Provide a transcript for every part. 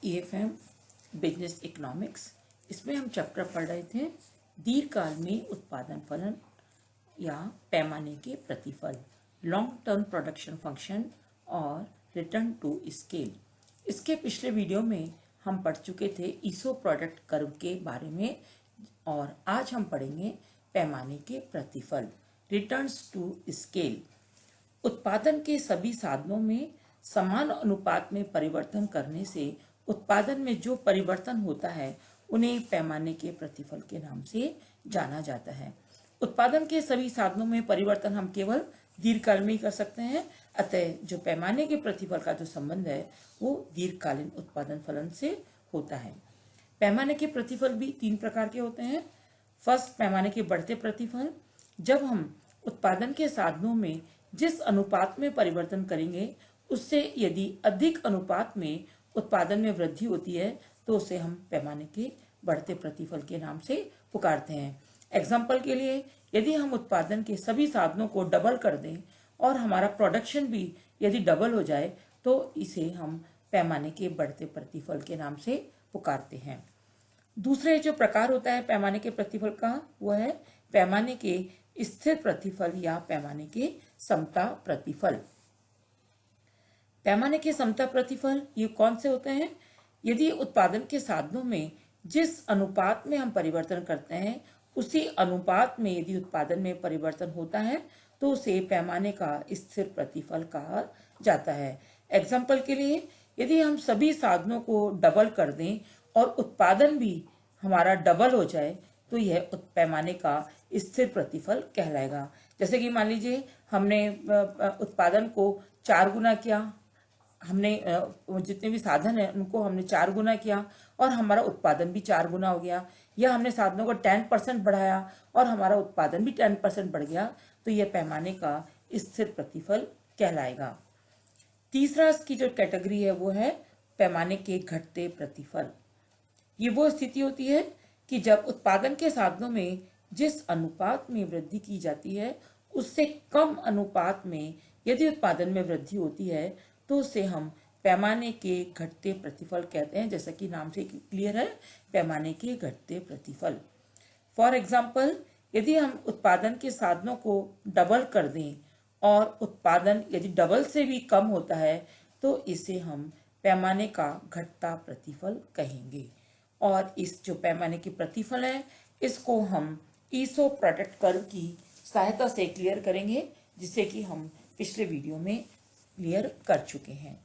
EFM business economics. इसमें हम chapter पढ़ रहे थे दीर्घकाल में उत्पादन फलन या पैमाने के प्रतिफल, लॉन्ग टर्म प्रोडक्शन फंक्शन और रिटर्न टू स्केल। इसके पिछले वीडियो में हम पढ़ चुके थे ईसो प्रोडक्ट कर्व के बारे में और आज हम पढ़ेंगे पैमाने के प्रतिफल, रिटर्न्स टू स्केल। उत्पादन के सभी साधनों में समान अनुपात में परिवर्तन करने से उत्पादन में जो परिवर्तन होता है उन्हें पैमाने के प्रतिफल के नाम से जाना जाता है। उत्पादन के सभी साधनों में परिवर्तन हम केवल दीर्घकाल में ही कर सकते हैं, अतः जो पैमाने के प्रतिफल का जो संबंध है वो दीर्घकालीन उत्पादन फलन से होता है। पैमाने के प्रतिफल भी तीन प्रकार के होते हैं। फर्स्ट, पैमाने के बढ़ते प्रतिफल। जब हम उत्पादन के साधनों में जिस अनुपात में परिवर्तन करेंगे उससे यदि अधिक अनुपात में उत्पादन में वृद्धि होती है तो उसे हम पैमाने के बढ़ते प्रतिफल के नाम से पुकारते हैं। एग्जाम्पल के लिए, यदि हम उत्पादन के सभी साधनों को डबल कर दें और हमारा प्रोडक्शन भी यदि डबल हो जाए तो इसे हम पैमाने के बढ़ते प्रतिफल के नाम से पुकारते हैं। दूसरे जो प्रकार होता है पैमाने के प्रतिफल का वह है पैमाने के स्थिर प्रतिफल या पैमाने के समता प्रतिफल। पैमाने के समता प्रतिफल ये कौन से होते हैं? यदि उत्पादन के साधनों में जिस अनुपात में हम परिवर्तन करते हैं उसी अनुपात में यदि उत्पादन में परिवर्तन होता है तो उसे पैमाने का स्थिर प्रतिफल कहा जाता है। एग्जाम्पल के लिए, यदि हम सभी साधनों को डबल कर दें और उत्पादन भी हमारा डबल हो जाए तो यह पैमाने का स्थिर प्रतिफल कहलाएगा। जैसे कि मान लीजिए हमने उत्पादन को 4 गुना किया, हमने जितने भी साधन है उनको हमने 4 गुना किया और हमारा उत्पादन भी 4 गुना हो गया, या हमने साधनों को 10% बढ़ाया और हमारा उत्पादन भी 10% बढ़ गया, तो यह पैमाने का स्थिर प्रतिफल कहलाएगा। तीसरा इसकी जो कैटेगरी है वो है पैमाने के घटते प्रतिफल। ये वो स्थिति होती है कि जब उत्पादन के साधनों में जिस अनुपात में वृद्धि की जाती है उससे कम अनुपात में यदि उत्पादन में वृद्धि होती है तो उसे हम पैमाने के घटते प्रतिफल कहते हैं। जैसा कि नाम से क्लियर है, पैमाने के घटते प्रतिफल। फॉर एग्जाम्पल, यदि हम उत्पादन के साधनों को डबल कर दें और उत्पादन यदि डबल से भी कम होता है तो इसे हम पैमाने का घटता प्रतिफल कहेंगे। और इस जो पैमाने के प्रतिफल है इसको हम ईसो प्रोडक्ट कर्व की सहायता से क्लियर करेंगे, जिसे कि हम पिछले वीडियो में क्लियर कर चुके हैं।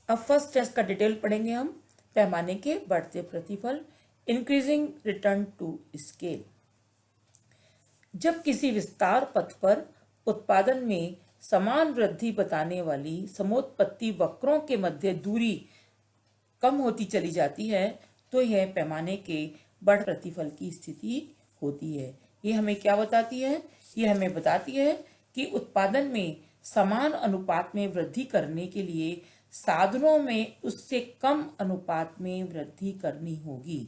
अब फर्स्ट टेस्ट का डिटेल पढ़ेंगे हम, पैमाने के बढ़ते प्रतिफल, इंक्रीजिंग रिटर्न टू स्केल। जब किसी विस्तार पथ पर उत्पादन में समान वृद्धि बताने वाली समोत्पत्ति वक्रों के मध्य दूरी कम होती चली जाती है तो यह पैमाने के बढ़ प्रतिफल की स्थिति होती है। ये हमें क्या बताती है? ये हमें बताती है कि उत्पादन में समान अनुपात में वृद्धि करने के लिए साधनों में उससे कम अनुपात में वृद्धि करनी होगी।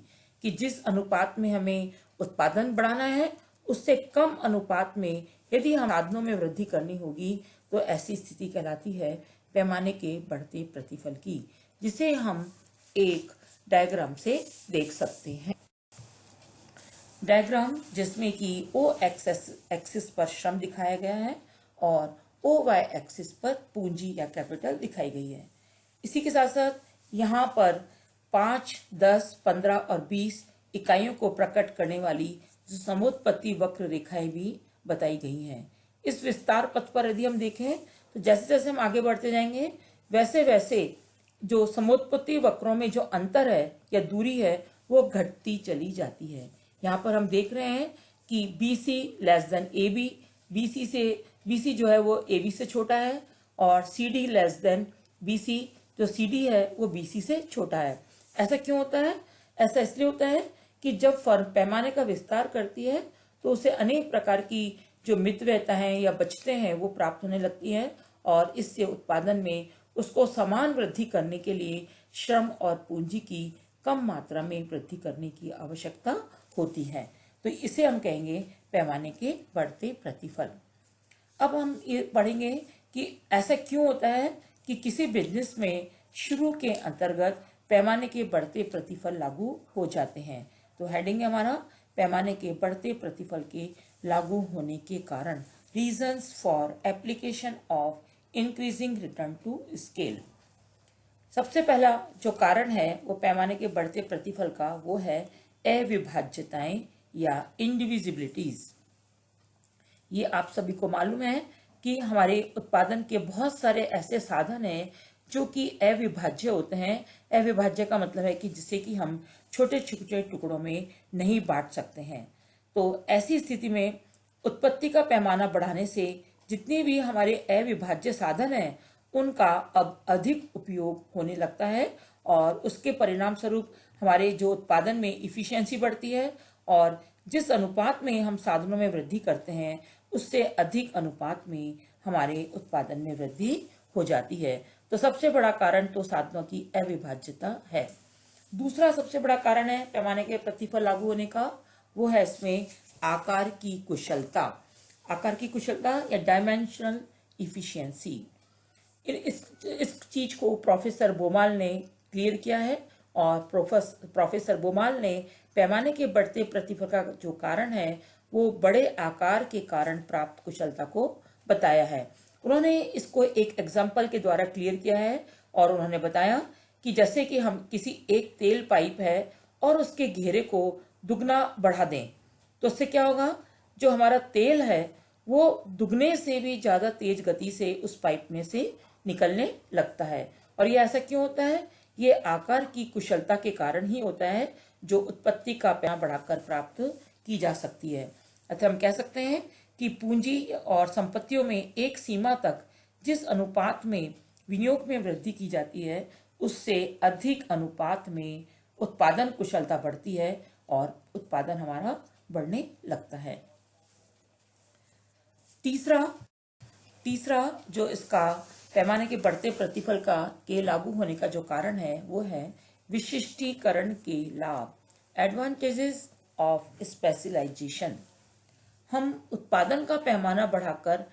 कि जिस अनुपात में हमें उत्पादन बढ़ाना है उससे कम अनुपात में यदि हम साधनों में वृद्धि करनी होगी तो ऐसी स्थिति कहलाती है पैमाने के बढ़ते प्रतिफल की, जिसे हम एक डायग्राम से देख सकते हैं। डायग्राम जिसमें कि ओ एक्सिस पर श्रम दिखाया गया है और ओ वाई एक्सिस पर पूंजी या कैपिटल दिखाई गई है। इसी के साथ साथ यहाँ पर 5, 10, 15 और 20 इकाइयों को प्रकट करने वाली जो समोत्पत्ति वक्र रेखाएं भी बताई गई हैं। इस विस्तार पथ पर यदि हम देखें तो जैसे जैसे हम आगे बढ़ते जाएंगे वैसे वैसे जो समोत्पत्ति वक्रों में जो अंतर है या दूरी है वो घटती चली जाती है। यहाँ पर हम देख रहे हैं कि BC less than AB, BC जो है वो AB से छोटा है और CD लेस देन BC, जो CD है वो BC से छोटा है। ऐसा क्यों होता है? ऐसा इसलिए होता है कि जब फर्म पैमाने का विस्तार करती है तो उसे अनेक प्रकार की जो मितव्ययता है या बचतें हैं वो प्राप्त होने लगती हैं और इससे उत्पादन में उसको समान वृद्धि करने के लिए श्रम और पूंजी की कम मात्रा में वृद्धि करने की आवश्यकता होती है। तो इसे हम कहेंगे पैमाने के बढ़ते प्रतिफल। अब हम ये पढ़ेंगे कि ऐसा क्यों होता है कि किसी बिजनेस में शुरू के अंतर्गत पैमाने के बढ़ते प्रतिफल लागू हो जाते हैं। तो हेडिंग है हमारा पैमाने के बढ़ते प्रतिफल के लागू होने के कारण, reasons for application of increasing return to scale. सबसे पहला जो कारण है वो पैमाने के बढ़ते प्रतिफल का, वो है अविभाज्यताएं या इंडिविजिबिलिटीज। ये आप सभी को मालूम है कि हमारे उत्पादन के बहुत सारे ऐसे साधन हैं जो कि अविभाज्य होते हैं। अविभाज्य का मतलब है कि जिसे कि हम छोटे छोटे टुकड़ों में नहीं बांट सकते हैं। तो ऐसी स्थिति में उत्पत्ति का पैमाना बढ़ाने से जितने भी हमारे अविभाज्य साधन हैं उनका अब अधिक उपयोग होने लगता है और उसके परिणाम स्वरूप हमारे जो उत्पादन में इफिशियंसी बढ़ती है और जिस अनुपात में हम साधनों में वृद्धि करते हैं उससे अधिक अनुपात में हमारे उत्पादन में वृद्धि हो जाती है। तो सबसे बड़ा कारण तो साधनों की अविभाज्यता है। दूसरा सबसे बड़ा कारण है पैमाने के प्रतिफल लागू होने का, वो है इसमें आकार की कुशलता। आकार की कुशलता या डायमेंशनल इफिशियंसी। इस चीज को प्रोफेसर बोमाल ने क्लियर किया है और प्रोफेसर बोमाल ने पैमाने के बढ़ते प्रतिफल का जो कारण है वो बड़े आकार के कारण प्राप्त कुशलता को बताया है। उन्होंने इसको एक एग्जाम्पल के द्वारा क्लियर किया है और उन्होंने बताया कि जैसे कि हम किसी एक तेल पाइप है और उसके घेरे को दुगना बढ़ा दें तो उससे क्या होगा, जो हमारा तेल है वो दुगने से भी ज्यादा तेज गति से उस पाइप में से निकलने लगता है। और ये ऐसा क्यों होता है? ये आकार की कुशलता के कारण ही होता है जो उत्पत्ति का पैमाना बढ़ाकर प्राप्त की जा सकती है। अतः हम कह सकते हैं कि पूंजी और संपत्तियों में एक सीमा तक जिस अनुपात में विनियोग में वृद्धि की जाती है उससे अधिक अनुपात में उत्पादन कुशलता बढ़ती है और उत्पादन हमारा बढ़ने लगता है। तीसरा जो इसका पैमाने के बढ़ते प्रतिफल का के लागू होने का जो कारण है वो है विशिष्टीकरण के लाभ, एडवांटेजेस ऑफ स्पेशलाइजेशन। हम उत्पादन का पैमाना बढ़ाकर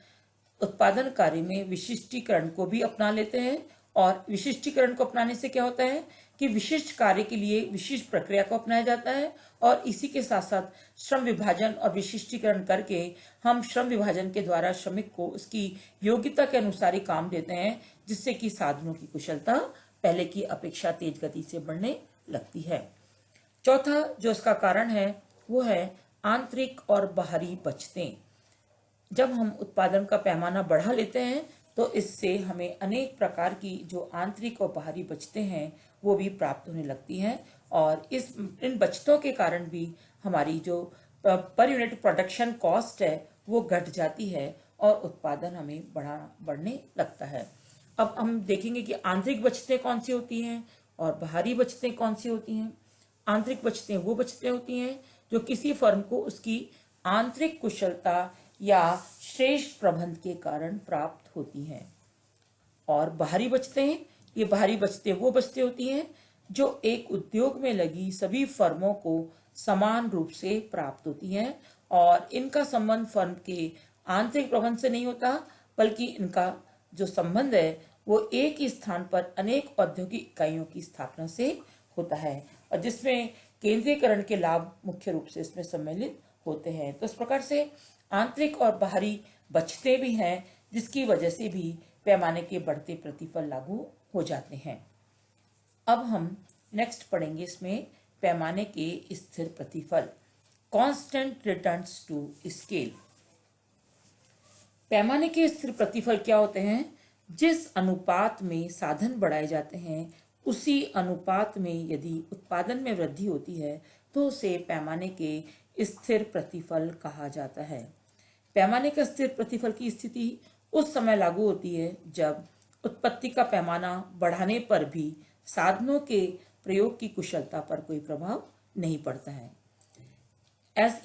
उत्पादन कार्य में विशिष्टीकरण को भी अपना लेते हैं और विशिष्टीकरण को अपनाने से क्या होता है कि विशिष्ट कार्य के लिए विशिष्ट प्रक्रिया को अपनाया जाता है और इसी के साथ साथ श्रम विभाजन और विशिष्टीकरण करके हम श्रम विभाजन के द्वारा श्रमिक को उसकी योग्यता के अनुसार ही काम देते हैं, जिससे कि साधनों की कुशलता पहले की अपेक्षा तेज गति से बढ़ने लगती है। चौथा जो इसका कारण है वो है आंतरिक और बाहरी बचतें। जब हम उत्पादन का पैमाना बढ़ा लेते हैं तो इससे हमें अनेक प्रकार की जो आंतरिक और बाहरी बचतें हैं वो भी प्राप्त होने लगती हैं और इन बचतों के कारण भी हमारी जो पर यूनिट प्रोडक्शन कॉस्ट है वो घट जाती है और उत्पादन हमें बढ़ने लगता है। अब हम देखेंगे कि आंतरिक बचतें कौन सी होती हैं और बाहरी बचतें कौन सी होती हैं। आंतरिक बचतें वो बचतें होती हैं जो किसी फर्म को उसकी आंतरिक कुशलता या श्रेष्ठ प्रबंध के कारण प्राप्त होती हैं। और बाहरी बचतें, ये बाहरी बचतें वो बचतें होती हैं जो एक उद्योग में लगी सभी फर्मों को समान रूप से प्राप्त होती हैं और इनका संबंध फर्म के आंतरिक प्रबंध से नहीं होता बल्कि इनका जो संबंध है वो एक ही स्थान पर अनेक औद्योगिक इकाइयों की स्थापना से होता है और जिसमें केंद्रीयकरण के लाभ मुख्य रूप से इसमें सम्मिलित होते हैं। तो इस प्रकार से आंतरिक और बाहरी बचतें भी हैं जिसकी वजह से भी पैमाने के बढ़ते प्रतिफल लागू हो जाते हैं। अब हम नेक्स्ट पढ़ेंगे इसमें पैमाने के स्थिर प्रतिफल, कांस्टेंट रिटर्न्स टू स्केल। पैमाने के स्थिर प्रतिफल क्या होते हैं? जिस अनुपात में साधन बढ़ाए जाते हैं उसी अनुपात में यदि उत्पादन में वृद्धि होती है तो उसे पैमाने के स्थिर प्रतिफल कहा जाता है। पैमाने का स्थिर प्रतिफल की स्थिति उस समय लागू होती है जब उत्पत्ति का पैमाना बढ़ाने पर भी साधनों के प्रयोग की कुशलता पर कोई प्रभाव नहीं पड़ता है।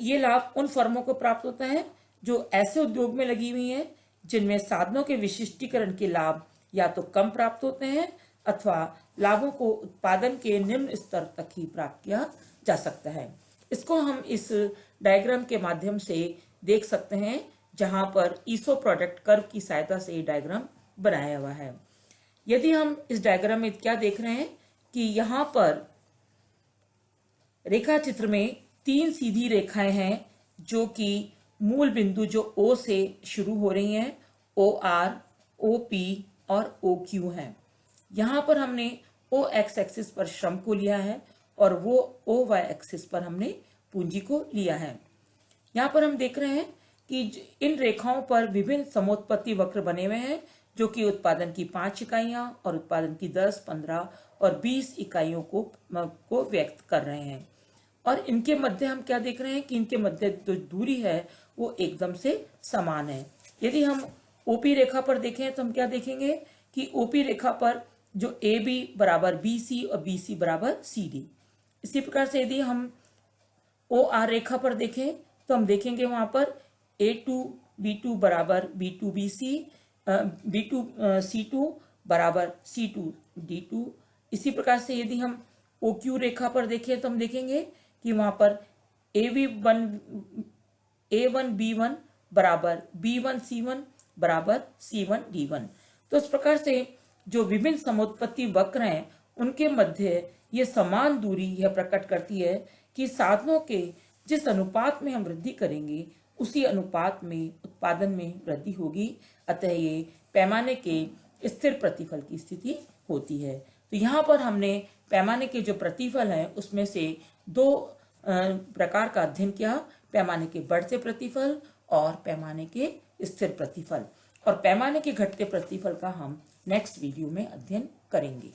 ये लाभ उन फर्मों को प्राप्त होता है जो ऐसे उद्योग में लगी हुई हैं जिनमें साधनों के विशिष्टीकरण के लाभ या तो कम प्राप्त होते हैं अथवा लाभों को उत्पादन के निम्न स्तर तक ही प्राप्त किया जा सकता है। इसको हम इस डायग्राम के माध्यम से देख सकते हैं जहां पर ईसो प्रोडक्ट कर्व की सहायता से ये डायग्राम बनाया हुआ है। यदि हम इस डायग्राम में क्या देख रहे हैं कि यहाँ पर रेखा चित्र में 3 सीधी रेखाएं हैं जो कि मूल बिंदु जो O से शुरू हो रही हैं, OR, OP और OQ हैं। यहाँ पर हमने OX एक्सिस पर श्रम को लिया है और वो OY एक्सिस पर हमने पूंजी को लिया है। यहाँ पर हम देख रहे हैं कि इन रेखाओं पर विभिन्न समोत्पत्ति वक्र बने हुए हैं जो कि उत्पादन की 5 इकाइयां और उत्पादन की 10, 15 और 20 इकाइयों को व्यक्त कर रहे हैं। और इनके मध्य हम क्या देख रहे हैं कि इनके मध्य जो दूरी है वो एकदम से समान है। यदि हम ओपी रेखा पर देखें तो हम क्या देखेंगे कि ओपी रेखा पर जो ए बी बराबर बी सी और बी सी बराबर सी डी। इसी प्रकार से यदि हम ओ आर रेखा पर देखें तो हम देखेंगे वहां पर A2B2 बराबर B2BC, B2C2 बराबर C2D2। इसी प्रकार से यदि हम OQ रेखा पर देखें तो हम देखेंगे कि वहां पर A1B1 बराबर B1C1 बराबर C1D1। तो इस प्रकार से जो विभिन्न समोत्पत्ति वक्र हैं उनके मध्य ये समान दूरी यह प्रकट करती है कि साधनों के जिस अनुपात में हम वृद्धि करेंगे उसी अनुपात में उत्पादन में वृद्धि होगी। अतः ये पैमाने के स्थिर प्रतिफल की स्थिति होती है। तो यहाँ पर हमने पैमाने के जो प्रतिफल हैं उसमें से 2 प्रकार का अध्ययन किया, पैमाने के बढ़ते प्रतिफल और पैमाने के स्थिर प्रतिफल। और पैमाने के घटते प्रतिफल का हम नेक्स्ट वीडियो में अध्ययन करेंगे।